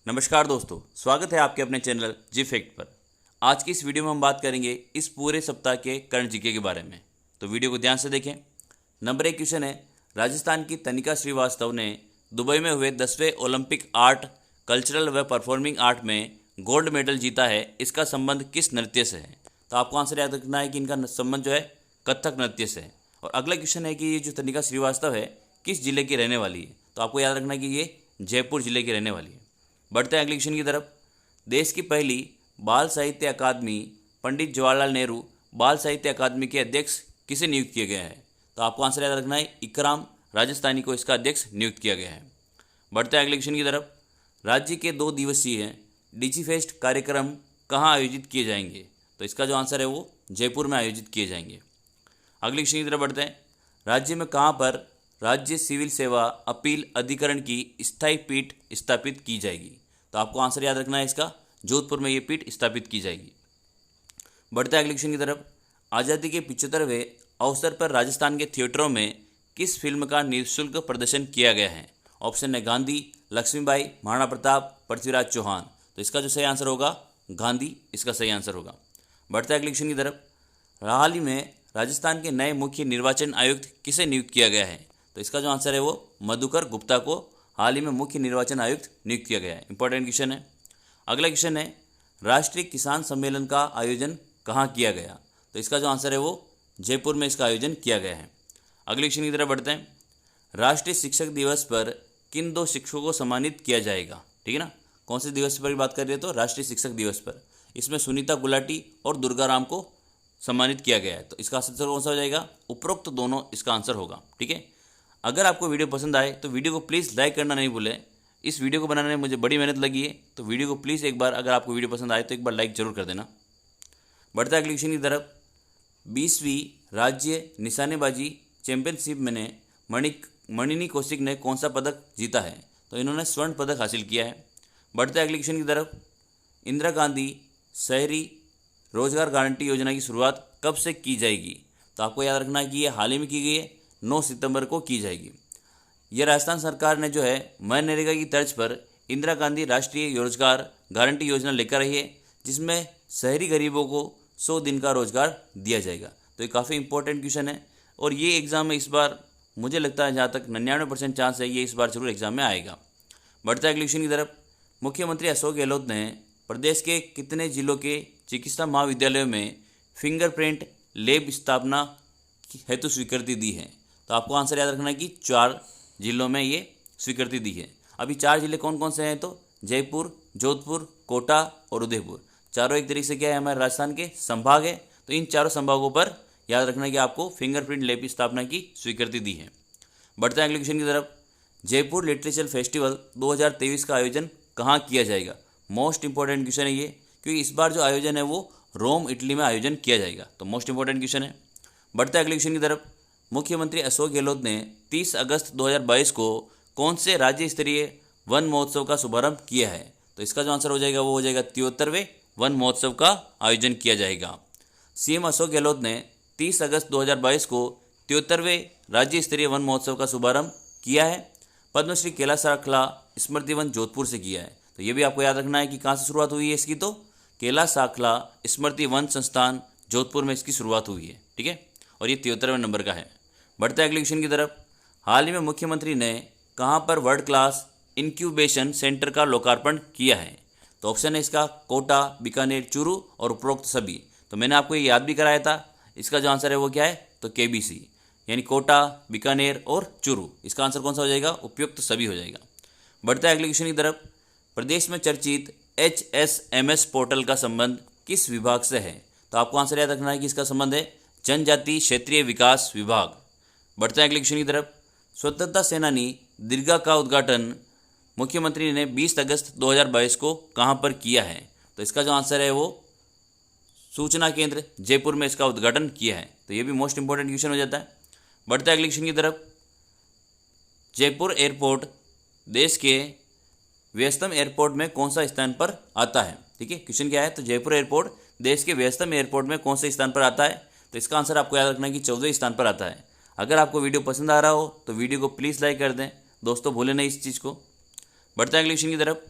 नमस्कार दोस्तों, स्वागत है आपके अपने चैनल जी फैक्ट पर। आज की इस वीडियो में हम बात करेंगे इस पूरे सप्ताह के करंट जीके के बारे में, तो वीडियो को ध्यान से देखें। नंबर 1 क्वेश्चन है, राजस्थान की तनिका श्रीवास्तव ने दुबई में हुए 10वें ओलंपिक आर्ट, कल्चरल व परफॉर्मिंग आर्ट में गोल्ड मेडल जीता है। इसका संबंध किस नृत्य से है? तो आपको आंसर याद रखना है कि इनका संबंध जो है कथक नृत्य से है। और अगला क्वेश्चन है कि ये जो तनिका श्रीवास्तव है किस जिले की रहने वाली है? तो आपको याद रखना है कि ये जयपुर जिले की रहने वाली है। बढ़ते हैं अगले क्वेश्चन की तरफ। देश की पहली बाल साहित्य अकादमी पंडित जवाहरलाल नेहरू बाल साहित्य अकादमी के अध्यक्ष किसे नियुक्त किया गया है? तो आपको आंसर याद रखना है, इकराम राजस्थानी को इसका अध्यक्ष नियुक्त किया गया है। बढ़ते हैं अगले क्वेश्चन की तरफ। राज्य के 2 दिवसीय डिजीफेस्ट कार्यक्रम कहाँ आयोजित किए जाएंगे? तो इसका जो आंसर है वो जयपुर में आयोजित किए जाएंगे। अगले क्वेश्चन की तरफ बढ़ते हैं। राज्य में कहाँ पर राज्य सिविल सेवा अपील अधिकरण की स्थायी पीठ स्थापित की जाएगी? तो आपको आंसर याद रखना है इसका, जोधपुर में ये पीठ स्थापित की जाएगी। बढ़ते हैं अगले क्वेश्चन की तरफ। आज़ादी के 75वें अवसर पर राजस्थान के थिएटरों में किस फिल्म का निःशुल्क प्रदर्शन किया गया है? ऑप्शन है गांधी, लक्ष्मीबाई, महाराणा प्रताप, पृथ्वीराज चौहान। तो इसका जो सही आंसर होगा गांधी, इसका सही आंसर होगा। बढ़ते हैं अगले क्वेश्चन की तरफ। हाल ही में राजस्थान के नए मुख्य निर्वाचन आयुक्त किसे नियुक्त किया गया है? तो इसका जो आंसर है वो मधुकर गुप्ता को हाल ही में मुख्य निर्वाचन आयुक्त नियुक्त किया गया है। इंपॉर्टेंट क्वेश्चन है। अगला क्वेश्चन है, राष्ट्रीय किसान सम्मेलन का आयोजन कहाँ किया गया? तो इसका जो आंसर है वो जयपुर में इसका आयोजन किया गया है। अगले क्वेश्चन की तरफ बढ़ते हैं। राष्ट्रीय शिक्षक दिवस पर किन 2 शिक्षकों को सम्मानित किया जाएगा? ठीक है ना, कौन से दिवस पर बात कर रहे हैं? तो राष्ट्रीय शिक्षक दिवस पर। इसमें सुनीता गुलाटी और दुर्गा राम को सम्मानित किया गया है। तो इसका आंसर कौन सा हो जाएगा? उपरोक्त दोनों इसका आंसर होगा। ठीक है, अगर आपको वीडियो पसंद आए तो वीडियो को प्लीज़ लाइक करना नहीं भूलें। इस वीडियो को बनाने में मुझे बड़ी मेहनत लगी है, तो वीडियो को प्लीज़ एक बार, अगर आपको वीडियो पसंद आए तो एक बार लाइक जरूर कर देना। बढ़ता है अगले क्वेश्चन की तरफ। 20वीं राज्य निशानेबाजी चैंपियनशिप में मणिनी कौशिक ने कौन सा पदक जीता है? तो इन्होंने स्वर्ण पदक हासिल किया है। बढ़ते हैं अगले क्वेश्चन की तरफ। इंदिरा गांधी शहरी रोजगार गारंटी योजना की शुरुआत कब से की जाएगी? तो आपको याद रखना है कि ये हाल ही में की गई है, 9 सितंबर को की जाएगी। यह राजस्थान सरकार ने जो है मनरेगा की तर्ज पर इंदिरा गांधी राष्ट्रीय रोजगार गारंटी योजना लेकर आई है, जिसमें शहरी गरीबों को 100 दिन का रोजगार दिया जाएगा। तो ये काफ़ी इंपॉर्टेंट क्वेश्चन है और ये एग्ज़ाम में इस बार मुझे लगता है जहाँ तक 99% चांस है ये इस बार जरूर एग्जाम में आएगा। बढ़ता है अगले क्वेश्चन की तरफ। मुख्यमंत्री अशोक गहलोत ने प्रदेश के कितने जिलों के चिकित्सा महाविद्यालयों में फिंगरप्रिंट लैब स्थापना हेतु स्वीकृति दी है? तो आपको आंसर याद रखना है कि 4 जिलों में ये स्वीकृति दी है। अभी 4 जिले कौन कौन से हैं? तो जयपुर, जोधपुर, कोटा और उदयपुर। चारों एक तरीके से क्या है, हमारे राजस्थान के संभाग है। तो इन चारों संभागों पर याद रखना है कि आपको फिंगरप्रिंट लैब की स्थापना की स्वीकृति दी है। बढ़ते हैं अगले क्वेश्चन की तरफ। जयपुर लिटरेचर फेस्टिवल 2023 का आयोजन कहाँ किया जाएगा? मोस्ट इंपॉर्टेंट क्वेश्चन है ये, क्योंकि इस बार जो आयोजन है वो रोम, इटली में आयोजन किया जाएगा। तो मोस्ट इंपॉर्टेंट क्वेश्चन है। बढ़ते हैं अगले क्वेश्चन की तरफ। मुख्यमंत्री अशोक गहलोत ने 30 अगस्त 2022 को कौन से राज्य स्तरीय वन महोत्सव का शुभारंभ किया है? तो इसका जो आंसर हो जाएगा वो हो जाएगा 73वें वन महोत्सव का आयोजन किया जाएगा। सीएम अशोक गहलोत ने 30 अगस्त 2022 को 73वें राज्य स्तरीय वन महोत्सव का शुभारंभ किया है। पद्मश्री कैलाश साखला स्मृति वन जोधपुर से किया है। तो ये भी आपको याद रखना है कि कहाँ से शुरुआत हुई है इसकी? तो कैलाश साखला स्मृति वन संस्थान जोधपुर में इसकी शुरुआत हुई है। ठीक है, और ये 73वें नंबर का है। बढ़ते हैं अगले क्वेश्चन की तरफ। हाल ही में मुख्यमंत्री ने कहाँ पर वर्ल्ड क्लास इंक्यूबेशन सेंटर का लोकार्पण किया है? तो ऑप्शन है इसका कोटा, बीकानेर, चूरू और उपरोक्त सभी। तो मैंने आपको ये याद भी कराया था, इसका जो आंसर है वो क्या है? तो केबीसी, यानी कोटा, बीकानेर और चूरू। इसका आंसर कौन सा हो जाएगा? उपयुक्त सभी हो जाएगा। बढ़ते हैं अगले क्वेश्चन की तरफ। प्रदेश में चर्चित HSMS पोर्टल का संबंध किस विभाग से है? तो आपको आंसर याद रखना है कि इसका संबंध है जनजाति क्षेत्रीय विकास विभाग। बढ़ते हैं अगले क्वेश्चन की तरफ। स्वतंत्रता सेनानी दीर्घा का उद्घाटन मुख्यमंत्री ने 20 अगस्त 2022 को कहां पर किया है? तो इसका जो आंसर है वो सूचना केंद्र जयपुर में इसका उद्घाटन किया है। तो ये भी मोस्ट इंपॉर्टेंट क्वेश्चन हो जाता है। बढ़ते हैं अगले क्वेश्चन की तरफ। जयपुर एयरपोर्ट देश के व्यस्तम एयरपोर्ट में कौन सा स्थान पर आता है? ठीक है, क्वेश्चन क्या है? तो जयपुर एयरपोर्ट देश के व्यस्तम एयरपोर्ट में कौन से स्थान पर आता है? तो इसका आंसर आपको याद रखना है कि 14वें स्थान पर आता है। अगर आपको वीडियो पसंद आ रहा हो तो वीडियो को प्लीज़ लाइक कर दें, दोस्तों भूलें नहीं इस चीज़ को। बढ़ते हैं अगले क्वेश्चन की तरफ।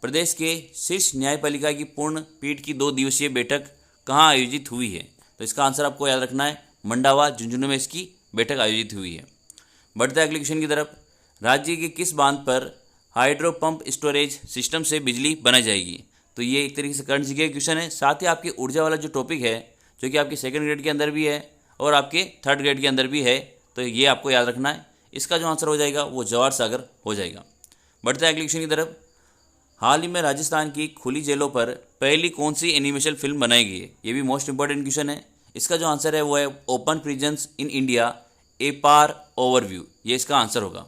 प्रदेश के शीर्ष न्यायपालिका की पूर्ण पीठ की 2 दिवसीय बैठक कहाँ आयोजित हुई है? तो इसका आंसर आपको याद रखना है, मंडावा झुंझुनू में इसकी बैठक आयोजित हुई है। बढ़ते अगले क्वेश्चन की तरफ। राज्य के किस बांध पर हाइड्रो पंप स्टोरेज सिस्टम से बिजली बनाई जाएगी? तो ये एक तरीके से करंट जीके क्वेश्चन है। साथ ही आपकी ऊर्जा वाला जो टॉपिक है, जो कि आपके सेकंड ग्रेड के अंदर भी है और आपके थर्ड ग्रेड के अंदर भी है, तो ये आपको याद रखना है। इसका जो आंसर हो जाएगा वो जवाहर सागर हो जाएगा। बढ़ते हैं अगले क्वेश्चन की तरफ। हाल ही में राजस्थान की खुली जेलों पर पहली कौन सी एनिमेशन फिल्म बनाई गई है? ये भी मोस्ट इंपॉर्टेंट क्वेश्चन है। इसका जो आंसर है वो है open prisons in India a par overview, ये इसका आंसर होगा।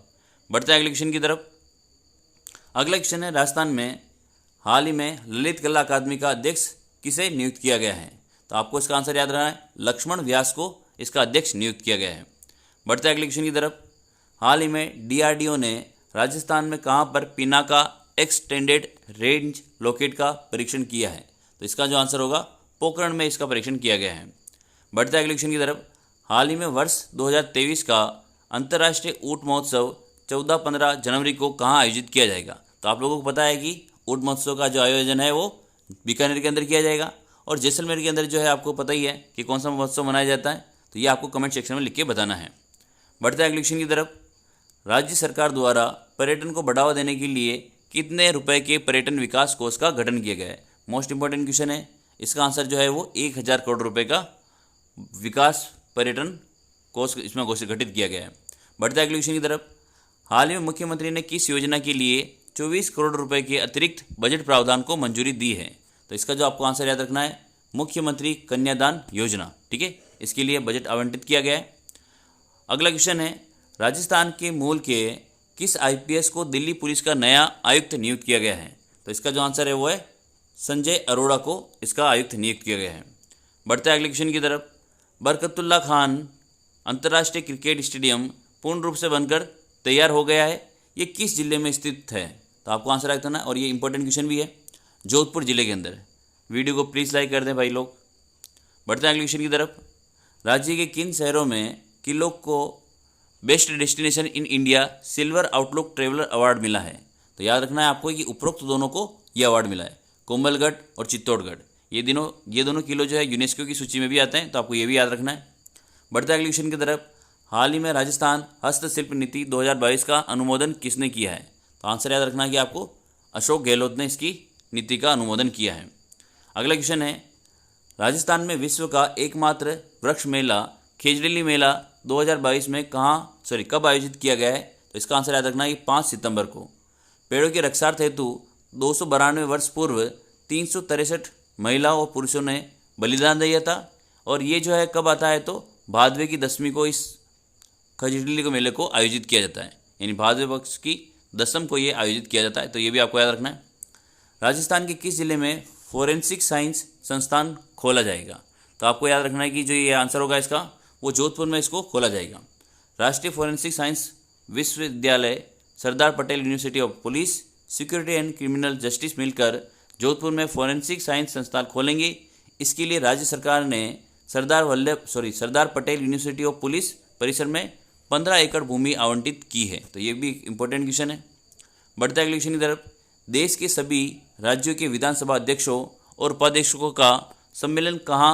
बढ़ते हैं अगले क्वेश्चन की तरफ। अगला क्वेश्चन है, राजस्थान में हाल ही में ललित कला अकादमी का अध्यक्ष किसे नियुक्त किया गया है? तो आपको इसका आंसर याद रखना है, लक्ष्मण व्यास को इसका अध्यक्ष नियुक्त किया गया है। बढ़ते हैं अगले क्वेश्चन की तरफ। हाल ही में डीआरडीओ ने राजस्थान में कहाँ पर पिनाका एक्सटेंडेड रेंज रॉकेट का परीक्षण किया है? तो इसका जो आंसर होगा पोखरण में इसका परीक्षण किया गया है। बढ़ते हैं अगले क्वेश्चन की तरफ। हाल ही में वर्ष 2023 का अंतर्राष्ट्रीय ऊंट महोत्सव 14-15 जनवरी को कहाँ आयोजित किया जाएगा? तो आप लोगों को पता है कि ऊंट महोत्सव का जो आयोजन है वो बीकानेर के अंदर किया जाएगा, और जैसलमेर के अंदर जो है आपको पता ही है कि कौन सा महोत्सव मनाया जाता है, तो ये आपको कमेंट सेक्शन में लिख के बताना है। बढ़ते हैं अगले क्वेश्चन की तरफ। राज्य सरकार द्वारा पर्यटन को बढ़ावा देने के लिए कितने रुपए के पर्यटन विकास कोष का गठन किया गया है? मोस्ट इंपॉर्टेंट क्वेश्चन है। इसका आंसर जो है वो 1000 करोड़ रुपए का विकास पर्यटन कोष इसमें गठित किया गया है। बढ़ते हैं अगले क्वेश्चन की तरफ। हाल ही में मुख्यमंत्री ने किस योजना के लिए 24 करोड़ रुपए के अतिरिक्त बजट प्रावधान को मंजूरी दी है? तो इसका जो आपको आंसर याद रखना है, मुख्यमंत्री कन्यादान योजना, ठीक है, इसके लिए बजट आवंटित किया गया है। अगला क्वेश्चन है, राजस्थान के मूल के किस आईपीएस को दिल्ली पुलिस का नया आयुक्त नियुक्त किया गया है? तो इसका जो आंसर है वो है संजय अरोड़ा को इसका आयुक्त नियुक्त किया गया है। बढ़ते हैं अगले क्वेश्चन की तरफ। बरकतुल्ला खान अंतर्राष्ट्रीय क्रिकेट स्टेडियम पूर्ण रूप से बनकर तैयार हो गया है, ये किस जिले में स्थित है? तो आपको आंसर रखना है, और ये इंपॉर्टेंट क्वेश्चन भी है, जोधपुर जिले के अंदर। वीडियो को प्लीज़ लाइक कर दें भाई लोग। बढ़ते हैं अगले क्वेश्चन की तरफ। राज्य के किन शहरों में किलों को best destination in India silver outlook traveller award मिला है? तो याद रखना है आपको कि उपरोक्त दोनों को ये अवार्ड मिला है, कोंबलगढ़ और चित्तौड़गढ़। ये दोनों किलो जो है यूनेस्को की सूची में भी आते हैं, तो आपको ये भी याद रखना है। बढ़ते हैं अगले क्वेश्चन की तरफ। हाल ही में राजस्थान हस्तशिल्प नीति 2022 का अनुमोदन किसने किया है? तो आंसर याद रखना है कि आपको अशोक गहलोत ने इसकी नीति का अनुमोदन किया है। अगला क्वेश्चन है, राजस्थान में विश्व का एकमात्र वृक्ष मेला खेजड़ेली मेला 2022 में कब आयोजित किया गया है? तो इसका आंसर याद रखना है कि 5 सितंबर को। पेड़ों के रक्षार्थ हेतु 292 वर्ष पूर्व 363 महिलाओं और पुरुषों ने बलिदान दिया था, और ये जो है कब आता है? तो भादवे की 10वीं को इस खेजड़ेली के मेले को आयोजित किया जाता है, यानी भादवे पक्ष की 10वीं को ये आयोजित किया जाता है, तो ये भी आपको याद रखना है। राजस्थान के किस जिले में फोरेंसिक साइंस संस्थान खोला जाएगा? तो आपको याद रखना है कि जो ये आंसर होगा इसका, वो जोधपुर में इसको खोला जाएगा। राष्ट्रीय फोरेंसिक साइंस विश्वविद्यालय, Sardar Patel University of Police Security and Criminal Justice मिलकर जोधपुर में फोरेंसिक साइंस संस्थान खोलेंगे। इसके लिए राज्य सरकार ने सरदार पटेल यूनिवर्सिटी ऑफ पुलिस परिसर में 15 एकड़ भूमि आवंटित की है, तो ये भी इंपॉर्टेंट क्वेश्चन है। बढ़ते अगले क्वेश्चन की तरफ। देश के सभी राज्यों के विधानसभा अध्यक्षों और उपाध्यक्षों का सम्मेलन कहाँ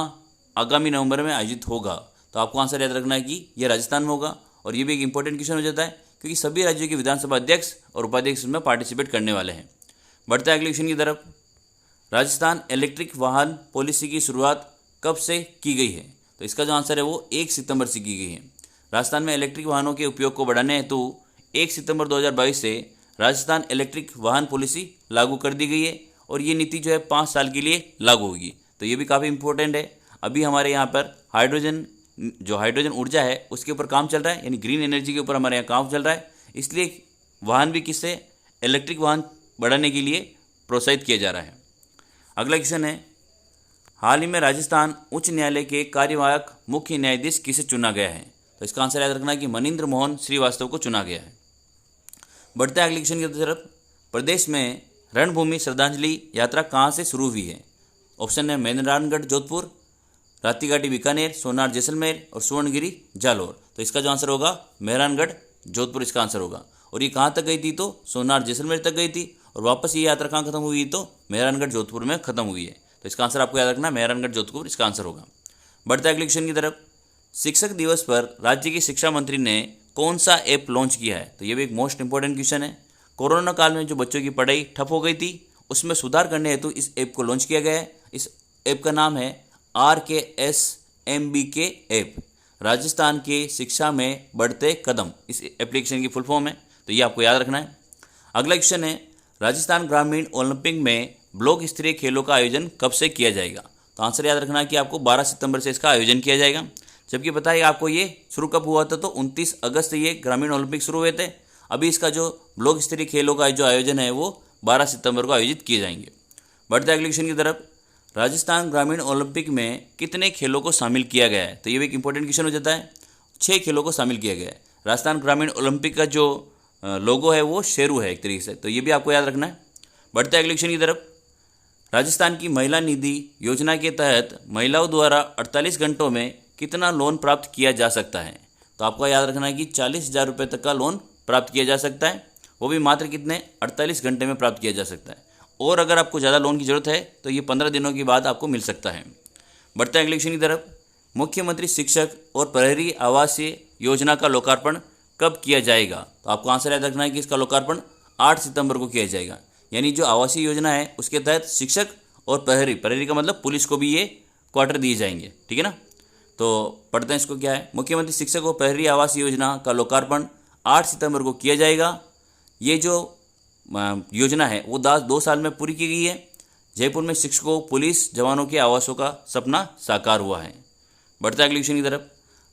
आगामी नवंबर में आयोजित होगा? तो आपको आंसर याद रखना है कि यह राजस्थान में होगा, और ये भी एक इंपॉर्टेंट क्वेश्चन हो जाता है क्योंकि सभी राज्यों के विधानसभा अध्यक्ष और उपाध्यक्ष में पार्टिसिपेट करने वाले हैं। बढ़ते अगले क्वेश्चन की तरफ। राजस्थान इलेक्ट्रिक वाहन पॉलिसी की शुरुआत कब से की गई है? तो इसका जो आंसर है वो 1 सितंबर से की गई है। राजस्थान में इलेक्ट्रिक वाहनों के उपयोग को बढ़ाने हेतु 1 सितंबर 2022 से राजस्थान इलेक्ट्रिक वाहन पॉलिसी लागू कर दी गई है, और ये नीति जो है 5 साल के लिए लागू होगी, तो ये भी काफ़ी इंपॉर्टेंट है। अभी हमारे यहाँ पर हाइड्रोजन ऊर्जा है उसके ऊपर काम चल रहा है, यानी ग्रीन एनर्जी के ऊपर हमारे यहाँ काम चल रहा है, इसलिए वाहन भी किससे इलेक्ट्रिक वाहन बढ़ाने के लिए प्रोत्साहित किया जा रहा है। अगला क्वेश्चन है, हाल ही में राजस्थान उच्च न्यायालय के कार्यवाहक मुख्य न्यायाधीश किसे चुना गया है? तो इसका आंसर याद रखना है कि मनिंद्र मोहन श्रीवास्तव को चुना गया है। बढ़ते हैं अगले क्वेश्चन की तरफ। प्रदेश में रणभूमि श्रद्धांजलि यात्रा कहाँ से शुरू हुई है? ऑप्शन है मेहरानगढ़ जोधपुर, रातीघाटी बीकानेर, सोनार जैसलमेर और सुवर्णगिरी जालौर। तो इसका जो आंसर होगा मेहरानगढ़ जोधपुर इसका आंसर होगा। और ये कहाँ तक गई थी? तो सोनार जैसलमेर तक गई थी, और वापस ये यात्रा कहाँ खत्म हुई, तो मेहरानगढ़ जोधपुर में खत्म हुई है। तो इसका आंसर आपको याद रखना, मेहरानगढ़ जोधपुर इसका आंसर होगा। बढ़ते अगले क्वेश्चन की तरफ। शिक्षक दिवस पर राज्य के शिक्षा मंत्री ने कौन सा ऐप लॉन्च किया है? तो ये भी एक मोस्ट इंपॉर्टेंट क्वेश्चन है। कोरोना काल में जो बच्चों की पढ़ाई ठप हो गई थी, उसमें सुधार करने हेतु इस ऐप को लॉन्च किया गया है। इस ऐप का नाम है RKSMBK ऐप, राजस्थान के शिक्षा में बढ़ते कदम, इस एप्लीकेशन की फुल फॉर्म है। तो ये आपको याद रखना है। अगला क्वेश्चन है, राजस्थान ग्रामीण ओलंपिक में ब्लॉक स्तरीय खेलों का आयोजन कब से किया जाएगा? तो आंसर याद रखना है कि आपको 12 सितंबर से इसका आयोजन किया जाएगा। जबकि पता है आपको ये शुरू कब हुआ था, तो 29 अगस्त से ये ग्रामीण ओलंपिक शुरू हुए थे। अभी इसका जो ब्लॉक स्तरीय खेलों का जो आयोजन है वो 12 सितंबर को आयोजित किए जाएंगे। बढ़ते अगले क्वेश्चन की तरफ। राजस्थान ग्रामीण ओलंपिक में कितने खेलों को शामिल किया गया है? तो ये भी एक इंपॉर्टेंट क्वेश्चन हो जाता है। 6 खेलों को शामिल किया गया है। राजस्थान ग्रामीण ओलंपिक का जो लोगो है वो शेरू है एक तरीके से, तो ये भी आपको याद रखना है। बढ़ते अगले क्वेश्चन की तरफ। राजस्थान की महिला निधि योजना के तहत महिलाओं द्वारा 48 घंटों में कितना लोन प्राप्त किया जा सकता है? तो आपको याद रखना है कि 40,000 रुपये तक का लोन प्राप्त किया जा सकता है, वो भी मात्र कितने 48 घंटे में प्राप्त किया जा सकता है। और अगर आपको ज़्यादा लोन की ज़रूरत है तो ये 15 दिनों के बाद आपको मिल सकता है। बढ़ते अगले क्वेश्चन की तरफ। मुख्यमंत्री शिक्षक और प्रहरी आवासीय योजना का लोकार्पण कब किया जाएगा? तो आपको आंसर याद रखना है कि इसका लोकार्पण 8 सितंबर को किया जाएगा। यानी जो आवासीय योजना है उसके तहत शिक्षक और प्रहरी का मतलब पुलिस को भी ये क्वार्टर दिए जाएंगे, ठीक है ना। तो पढ़ते हैं इसको क्या है। मुख्यमंत्री शिक्षक और प्रहरी आवास योजना का लोकार्पण 8 सितंबर को किया जाएगा। ये जो योजना है वो 2 साल में पूरी की गई है। जयपुर में शिक्षकों पुलिस जवानों के आवासों का सपना साकार हुआ है। बढ़ते अगले क्वेश्चन की तरफ।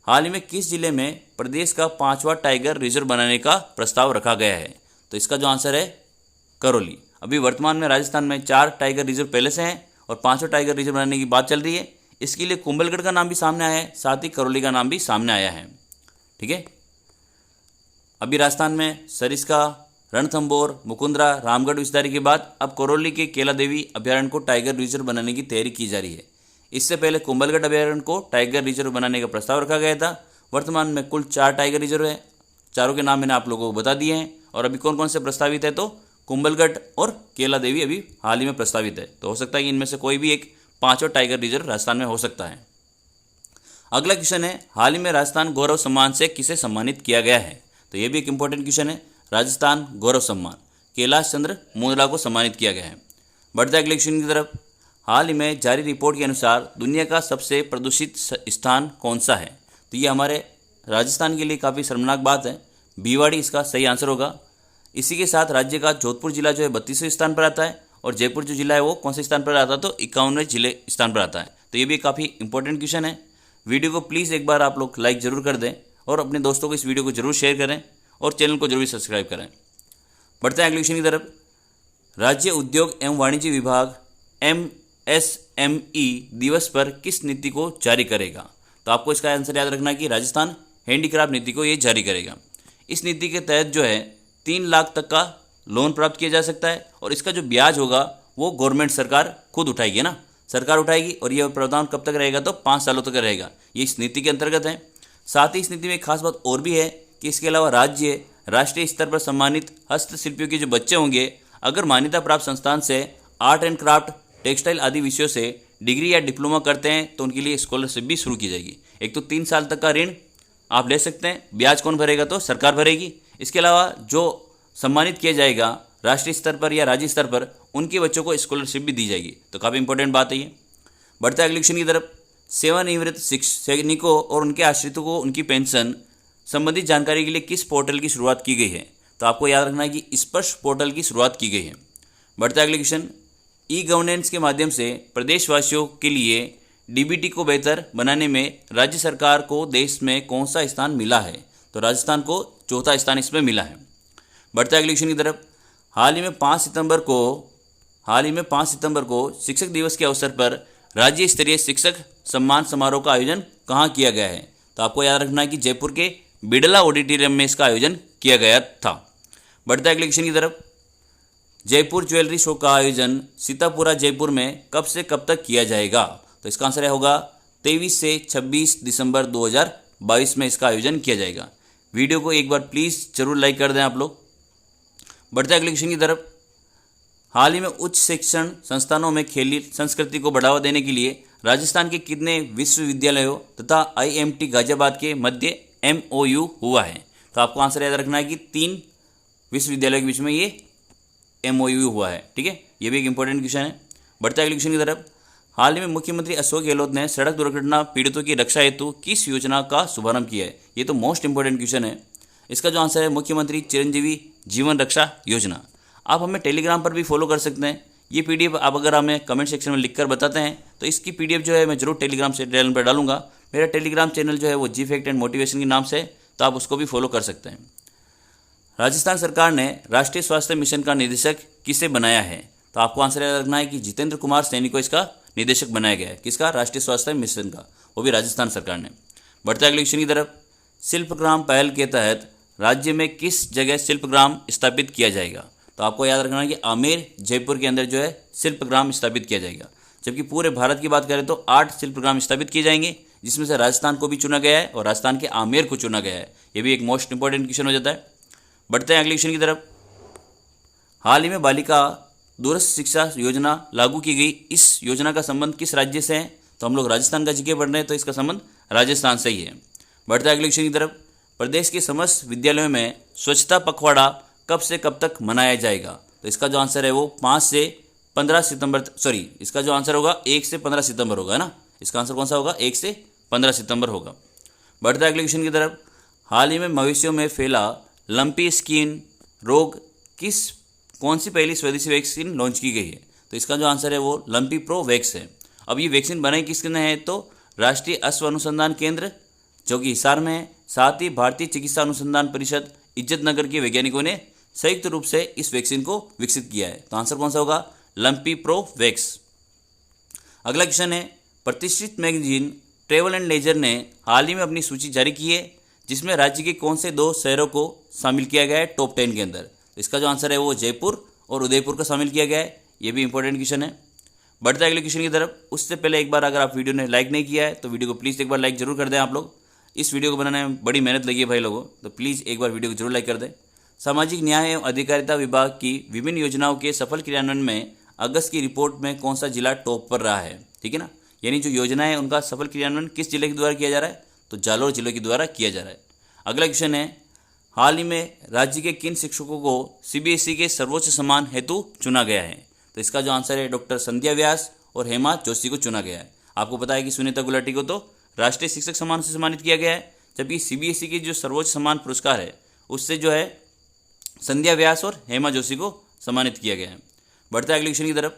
हाल ही में किस जिले में प्रदेश का 5वां टाइगर रिजर्व बनाने का प्रस्ताव रखा गया है? तो इसका जो आंसर है करौली। अभी वर्तमान में राजस्थान में 4 टाइगर रिजर्व पहले से हैं और 5वां टाइगर रिजर्व बनाने की बात चल रही है। इसके लिए कुंभलगढ़ का नाम भी सामने आया है, साथ ही करौली का नाम भी सामने आया है, ठीक है। अभी राजस्थान में सरिस्का, रणथंभौर, मुकुंदरा, रामगढ़ विस्तारी के बाद अब करौली के केला देवी अभ्यारण्य को टाइगर रिजर्व बनाने की तैयारी की जा रही है। इससे पहले कुंभलगढ़ अभ्यारण्य को टाइगर रिजर्व बनाने का प्रस्ताव रखा गया था। वर्तमान में कुल 4 टाइगर रिजर्व है। चारों के नाम मैंने आप लोगों को बता दिए हैं। और अभी कौन कौन से प्रस्तावित है, तो कुंभलगढ़ और केला देवी अभी हाल ही में प्रस्तावित है। तो हो सकता है कि इनमें से कोई भी एक 5वां टाइगर रिजर्व राजस्थान में हो सकता है। अगला क्वेश्चन है, हाल ही में राजस्थान गौरव सम्मान से किसे सम्मानित किया गया है? तो ये भी एक इंपॉर्टेंट क्वेश्चन है। राजस्थान गौरव सम्मान कैलाश चंद्र मुंदला को सम्मानित किया गया है। बढ़ते अगले क्वेश्चन की तरफ। हाल ही में जारी रिपोर्ट के अनुसार दुनिया का सबसे प्रदूषित स्थान कौन सा है? तो ये हमारे राजस्थान के लिए काफ़ी शर्मनाक बात है। भिवाड़ी इसका सही आंसर होगा। इसी के साथ राज्य का जोधपुर जिला जो है 32वें स्थान पर आता है और जयपुर जो जिला है वो कौन से स्थान पर आता है, तो 51वें जिले स्थान पर आता है। तो ये भी काफ़ी इंपॉर्टेंट क्वेश्चन है। वीडियो को प्लीज़ एक बार आप लोग लाइक ज़रूर कर दें और अपने दोस्तों को इस वीडियो को जरूर शेयर करें और चैनल को जरूर सब्सक्राइब करें। बढ़ते हैं अगले क्वेश्चन की तरफ। राज्य उद्योग एवं वाणिज्य विभाग MSME दिवस पर किस नीति को जारी करेगा? तो आपको इसका आंसर याद रखना है कि राजस्थान हैंडीक्राफ्ट नीति को ये जारी करेगा। इस नीति के तहत जो है 3 लाख तक का लोन प्राप्त किया जा सकता है और इसका जो ब्याज होगा वो गवर्नमेंट सरकार खुद उठाएगी ना, सरकार उठाएगी। और ये प्रावधान कब तक रहेगा, तो 5 सालों तक रहेगा। ये इस नीति के अंतर्गत है। साथ ही इस नीति में एक खास बात और भी है कि इसके अलावा राज्य राष्ट्रीय स्तर पर सम्मानित हस्तशिल्पियों के जो बच्चे होंगे, अगर मान्यता प्राप्त संस्थान से आर्ट एंड क्राफ्ट, टेक्सटाइल आदि विषयों से डिग्री या डिप्लोमा करते हैं तो उनके लिए स्कॉलरशिप भी शुरू की जाएगी। एक तो 3 साल तक का ऋण आप ले सकते हैं। ब्याज कौन भरेगा, तो सरकार भरेगी। इसके अलावा जो सम्मानित किया जाएगा राष्ट्रीय स्तर पर या राज्य स्तर पर, उनके बच्चों को स्कॉलरशिप भी दी जाएगी। तो काफ़ी इंपॉर्टेंट बात है ये। बढ़ते हैं अगले क्वेश्चन की तरफ। सेवानिवृत्त सैनिकों और उनके आश्रितों को उनकी पेंशन संबंधित जानकारी के लिए किस पोर्टल की शुरुआत की गई है? तो आपको याद रखना है कि स्पर्श पोर्टल की शुरुआत की गई है। बढ़ते अगले क्वेश्चन। ई गवर्नेंस के माध्यम से प्रदेशवासियों के लिए DBT को बेहतर बनाने में राज्य सरकार को देश में कौन सा स्थान मिला है? तो राजस्थान को 4था स्थान इसमें मिला है। बढ़ते अगले क्वेश्चन की तरफ। हाल ही में 5 सितंबर को शिक्षक दिवस के अवसर पर राज्य स्तरीय शिक्षक सम्मान समारोह का आयोजन कहाँ किया गया है? तो आपको याद रखना है कि जयपुर के बिड़ला ऑडिटोरियम में इसका आयोजन किया गया था। बढ़ते अगले क्वेश्चन की तरफ। जयपुर ज्वेलरी शो का आयोजन सीतापुरा जयपुर में कब से कब तक किया जाएगा? तो इसका आंसर होगा 23 से 26 दिसंबर 2022 में इसका आयोजन किया जाएगा। वीडियो को एक बार प्लीज़ जरूर लाइक कर दें आप लोग। बढ़ते अगले क्वेश्चन की तरफ। हाल ही में उच्च शिक्षण संस्थानों में खेली संस्कृति को बढ़ावा देने के लिए राजस्थान के कितने विश्वविद्यालयों तथा IMT गाजियाबाद के मध्य MOU हुआ है? तो आपको आंसर याद रखना है कि 3 विश्वविद्यालयों के बीच में ये MOU हुआ है। ठीक है, ये भी एक इंपॉर्टेंट क्वेश्चन है। बढ़ते अगले क्वेश्चन की तरफ। हाल ही में मुख्यमंत्री अशोक गहलोत ने सड़क दुर्घटना पीड़ितों की रक्षा हेतु किस योजना का शुभारंभ किया है? ये तो मोस्ट इंपॉर्टेंट क्वेश्चन है। इसका जो आंसर है मुख्यमंत्री चिरंजीवी जीवन रक्षा योजना। आप हमें टेलीग्राम पर भी फॉलो कर सकते हैं। ये PDF आप अगर हमें कमेंट सेक्शन में लिखकर बताते हैं तो इसकी PDF जो है मैं जरूर टेलीग्राम चैनल पर डालूंगा। मेरा टेलीग्राम चैनल जो है वो जी फैक्ट एंड मोटिवेशन के नाम से, तो आप उसको भी फॉलो कर सकते हैं। राजस्थान सरकार ने राष्ट्रीय स्वास्थ्य मिशन का निदेशक किसे बनाया है? तो आपको आंसर याद रखना है कि जितेंद्र कुमार सैनी को इसका निदेशक बनाया गया है। किसका? राष्ट्रीय स्वास्थ्य मिशन का, वो भी राजस्थान सरकार ने। बढ़ते अगले क्वेश्चन की तरफ। शिल्पग्राम पहल के तहत राज्य में किस जगह शिल्पग्राम स्थापित किया जाएगा? तो आपको याद रखना है कि आमेर जयपुर के अंदर जो है शिल्पग्राम स्थापित किया जाएगा। जबकि पूरे भारत की बात करें तो 8 शिल्पग्राम स्थापित किए जाएंगे, जिसमें से राजस्थान को भी चुना गया है और राजस्थान के आमेर को चुना गया है। ये भी एक मोस्ट इंपॉर्टेंट क्वेश्चन हो जाता है। बढ़ते हैं अगले क्वेश्चन की तरफ। हाल ही में बालिका दूरस्थ शिक्षा योजना लागू की गई। इस योजना का संबंध किस राज्य से है? तो हम लोग राजस्थान का जीके पढ़ रहे हैं, तो इसका संबंध राजस्थान से ही है। बढ़ते हैं अगले क्वेश्चन की तरफ। प्रदेश के समस्त विद्यालयों में स्वच्छता पखवाड़ा कब से कब तक मनाया जाएगा? तो इसका जो आंसर है वो 5 से 15 सितंबर, सॉरी, इसका जो आंसर होगा 1 से 15 सितंबर होगा ना। इसका आंसर कौन सा होगा? 1 से 15 सितंबर होगा। बढ़ते हैं अगले क्वेश्चन की तरफ। हाल ही में मवेशियों में फैला लंपी स्किन रोग कौन सी पहली स्वदेशी वैक्सीन लॉन्च की गई है? तो इसका जो आंसर है वो लंपी प्रो वैक्स है। अब ये वैक्सीन बनाई किसने है? तो राष्ट्रीय अश्व अनुसंधान केंद्र जो कि हिसार में है, साथ ही भारतीय चिकित्सा अनुसंधान परिषद इज्जतनगर के वैज्ञानिकों ने संयुक्त रूप से इस वैक्सीन को विकसित किया है। तो आंसर कौन सा होगा? Lumpy pro wax. अगला क्वेश्चन है, प्रतिष्ठित मैगजीन ट्रैवल एंड लेजर ने हाल ही में अपनी सूची जारी की है, जिसमें राज्य के कौन से 2 शहरों को शामिल किया गया है टॉप 10 के अंदर? इसका जो आंसर है वो जयपुर और उदयपुर को शामिल किया गया है। ये भी इंपॉर्टेंट क्वेश्चन है। बढ़ते अगले क्वेश्चन की तरफ। उससे पहले एक बार अगर आप वीडियो ने लाइक नहीं किया है तो वीडियो को प्लीज़ एक बार लाइक जरूर कर दें। आप लोग इस वीडियो को बनाने में बड़ी मेहनत लगी है भाई लोगों, तो प्लीज़ एक बार वीडियो को जरूर लाइक कर दें। सामाजिक न्याय एवं अधिकारिता विभाग की विभिन्न योजनाओं के सफल क्रियान्वयन में अगस्त की रिपोर्ट में कौन सा जिला टॉप पर रहा है? ठीक है ना, यानी जो योजना है उनका सफल क्रियान्वयन किस जिले के द्वारा किया जा रहा है? तो जालोर जिले के द्वारा किया जा रहा है। अगला क्वेश्चन है, हाल ही में राज्य के किन शिक्षकों को CBSE के सर्वोच्च सम्मान हेतु चुना गया है? तो इसका जो आंसर है डॉक्टर संध्या व्यास और हेमा जोशी को चुना गया है। आपको पता है कि सुनीता गुलाटी को तो राष्ट्रीय शिक्षक सम्मान से सम्मानित किया गया है, जबकि CBSE की जो सर्वोच्च सम्मान पुरस्कार है उससे जो है संध्या व्यास और हेमा जोशी को सम्मानित किया गया है। बढ़ते अगले क्वेश्चन की तरफ।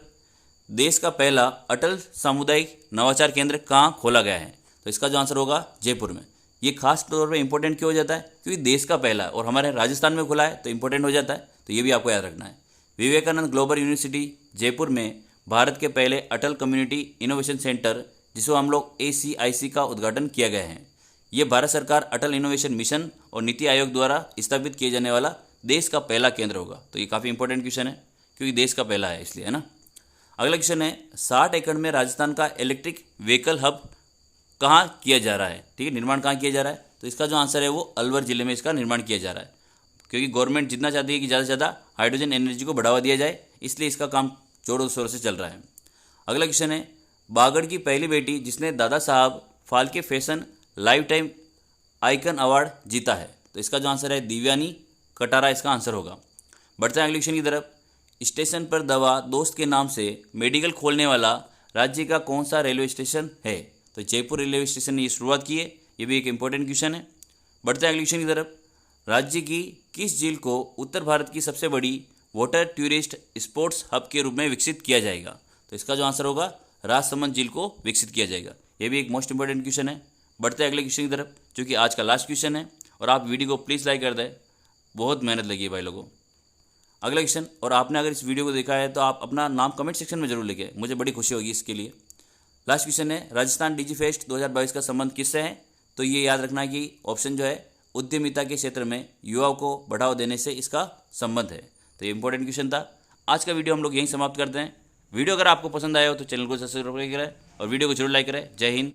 देश का पहला अटल सामुदायिक नवाचार केंद्र कहाँ खोला गया है? तो इसका जो आंसर होगा जयपुर में। ये खास तौर पे इंपॉर्टेंट क्यों हो जाता है? क्योंकि देश का पहला है और हमारे राजस्थान में खुला है, तो इंपॉर्टेंट हो जाता है। तो ये भी आपको याद रखना है। विवेकानंद ग्लोबल यूनिवर्सिटी जयपुर में भारत के पहले अटल कम्युनिटी इनोवेशन सेंटर, जिसको हम लोग ACIC का उद्घाटन किया गया है। ये भारत सरकार अटल इनोवेशन मिशन और नीति आयोग द्वारा स्थापित किए जाने वाला देश का पहला केंद्र होगा। तो ये काफ़ी इंपॉर्टेंट क्वेश्चन है क्योंकि देश का पहला है इसलिए, है ना। अगला क्वेश्चन है, 60 एकड़ में राजस्थान का इलेक्ट्रिक व्हीकल हब कहाँ किया जा रहा है? ठीक है, निर्माण कहाँ किया जा रहा है? तो इसका जो आंसर है वो अलवर जिले में इसका निर्माण किया जा रहा है, क्योंकि गवर्नमेंट जितना चाहती है कि ज़्यादा से ज़्यादा हाइड्रोजन एनर्जी को बढ़ावा दिया जाए, इसलिए इसका काम जोरों शोरों से चल रहा है। अगला क्वेश्चन है, बागड़ की पहली बेटी जिसने Dada Saheb Phalke fashion life time icon award जीता है? तो इसका जो आंसर है दिव्यानी कटारा इसका आंसर होगा। बढ़ते हैं अगले क्वेश्चन की तरफ। स्टेशन पर दवा दोस्त के नाम से मेडिकल खोलने वाला राज्य का कौन सा रेलवे स्टेशन है? तो जयपुर रेलवे स्टेशन ने ये शुरुआत की है। ये भी एक इंपॉर्टेंट क्वेश्चन है। बढ़ते हैं अगले क्वेश्चन की तरफ। राज्य की किस झील को उत्तर भारत की सबसे बड़ी वाटर टूरिस्ट स्पोर्ट्स हब के रूप में विकसित किया जाएगा? तो इसका जो आंसर होगा राजसमंद झील को विकसित किया जाएगा। ये भी एक मोस्ट इंपॉर्टेंट क्वेश्चन है। बढ़ते हैं अगले क्वेश्चन की तरफ, जो कि आज का लास्ट क्वेश्चन है, और आप वीडियो को प्लीज़ लाइक कर दें, बहुत मेहनत लगी है भाई लोगों। अगला क्वेश्चन, और आपने अगर इस वीडियो को देखा है तो आप अपना नाम कमेंट सेक्शन में जरूर लिखें, मुझे बड़ी खुशी होगी इसके लिए। लास्ट क्वेश्चन है, राजस्थान डिजीफेस्ट 2022 का संबंध किससे है? तो ये याद रखना है कि ऑप्शन जो है उद्यमिता के क्षेत्र में युवाओं को बढ़ावा देने से इसका संबंध है। तो ये इंपॉर्टेंट क्वेश्चन था। आज का वीडियो हम लोग यहीं समाप्त करते हैं। वीडियो अगर आपको पसंद आया हो तो चैनल को सब्सक्राइब करें और वीडियो को जरूर लाइक करें। जय हिंद।